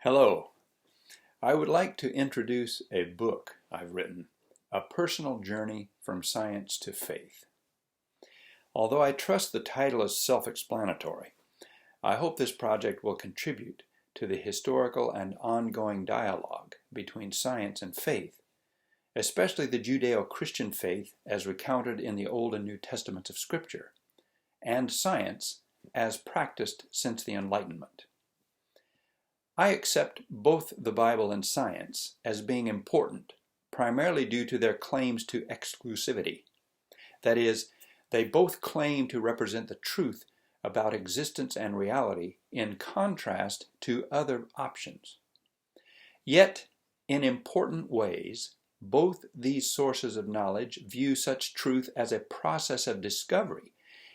Hello. I would like to introduce a book I've written, A Personal Journey from Science to Faith. Although I trust the title is self-explanatory, I hope this project will contribute to the historical and ongoing dialogue between science and faith, especially the Judeo-Christian faith as recounted in the Old and New Testaments of Scripture, and science as practiced since the Enlightenment. I accept both the Bible and science as being important, primarily due to their claims to exclusivity. That is, they both claim to represent the truth about existence and reality in contrast to other options. Yet, in important ways, both these sources of knowledge view such truth as a process of discovery,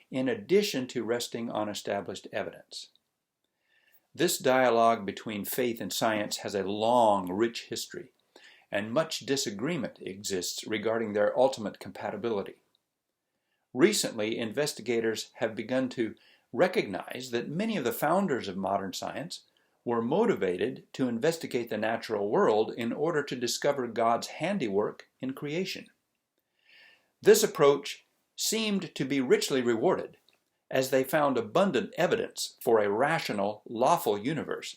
in addition to resting on established evidence. This dialogue between faith and science has a long, rich history, and much disagreement exists regarding their ultimate compatibility. Recently, investigators have begun to recognize that many of the founders of modern science were motivated to investigate the natural world in order to discover God's handiwork in creation. This approach seemed to be richly rewarded, as they found abundant evidence for a rational, lawful universe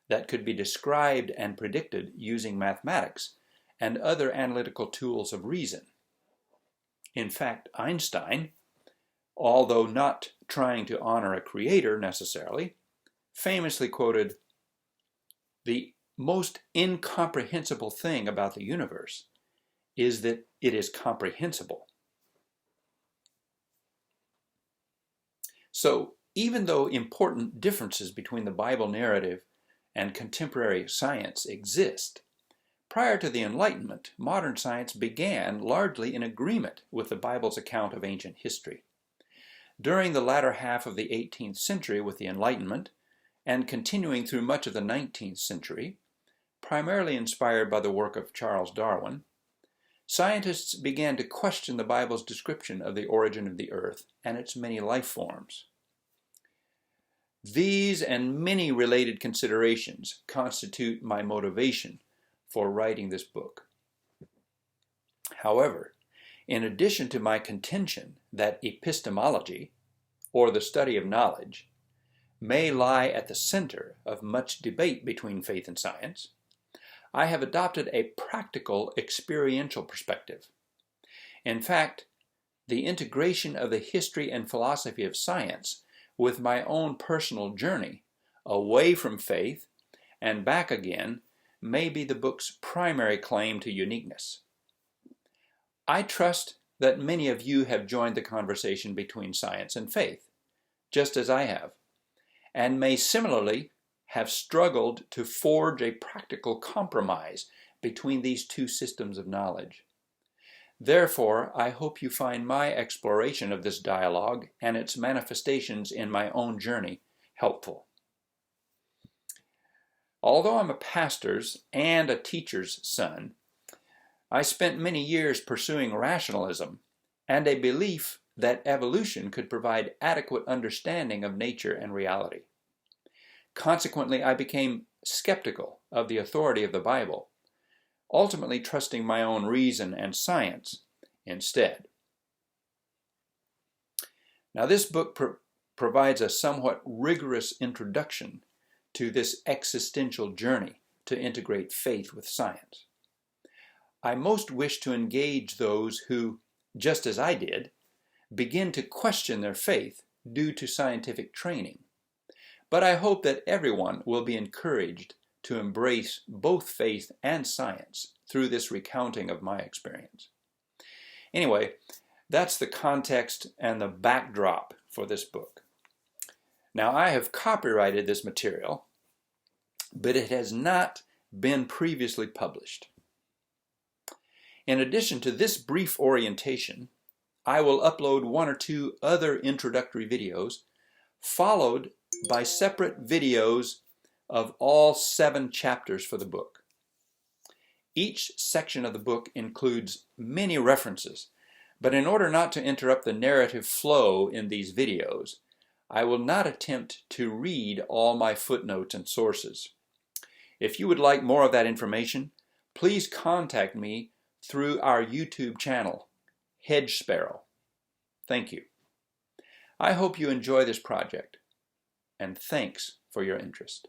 that could be described and predicted using mathematics and other analytical tools of reason. In fact, Einstein, although not trying to honor a creator necessarily, famously quoted, "The most incomprehensible thing about the universe is that it is comprehensible." So, even though important differences between the Bible narrative and contemporary science exist, prior to the Enlightenment, modern science began largely in agreement with the Bible's account of ancient history. During the latter half of the 18th century with the Enlightenment, and continuing through much of the 19th century, primarily inspired by the work of Charles Darwin, scientists began to question the Bible's description of the origin of the earth and its many life forms. These and many related considerations constitute my motivation for writing this book. However, in addition to my contention that epistemology, or the study of knowledge, may lie at the center of much debate between faith and science, I have adopted a practical, experiential perspective. In fact, the integration of the history and philosophy of science with my own personal journey away from faith and back again may be the book's primary claim to uniqueness. I trust that many of you have joined the conversation between science and faith, just as I have, and may similarly have struggled to forge a practical compromise between these two systems of knowledge. Therefore, I hope you find my exploration of this dialogue and its manifestations in my own journey helpful. Although I'm a pastor's and a teacher's son, I spent many years pursuing rationalism and a belief that evolution could provide adequate understanding of nature and reality. Consequently, I became skeptical of the authority of the Bible, ultimately trusting my own reason and science instead. Now, this book provides a somewhat rigorous introduction to this existential journey to integrate faith with science. I most wish to engage those who, just as I did, begin to question their faith due to scientific training. But I hope that everyone will be encouraged to embrace both faith and science through this recounting of my experience. Anyway, that's the context and the backdrop for this book. Now, I have copyrighted this material, but it has not been previously published. In addition to this brief orientation, I will upload one or two other introductory videos, followed by separate videos of all 7 chapters for the book. Each section of the book includes many references, but in order not to interrupt the narrative flow in these videos, I will not attempt to read all my footnotes and sources. If you would like more of that information, please contact me through our YouTube channel, Hedge Sparrow. Thank you. I hope you enjoy this project, and thanks for your interest.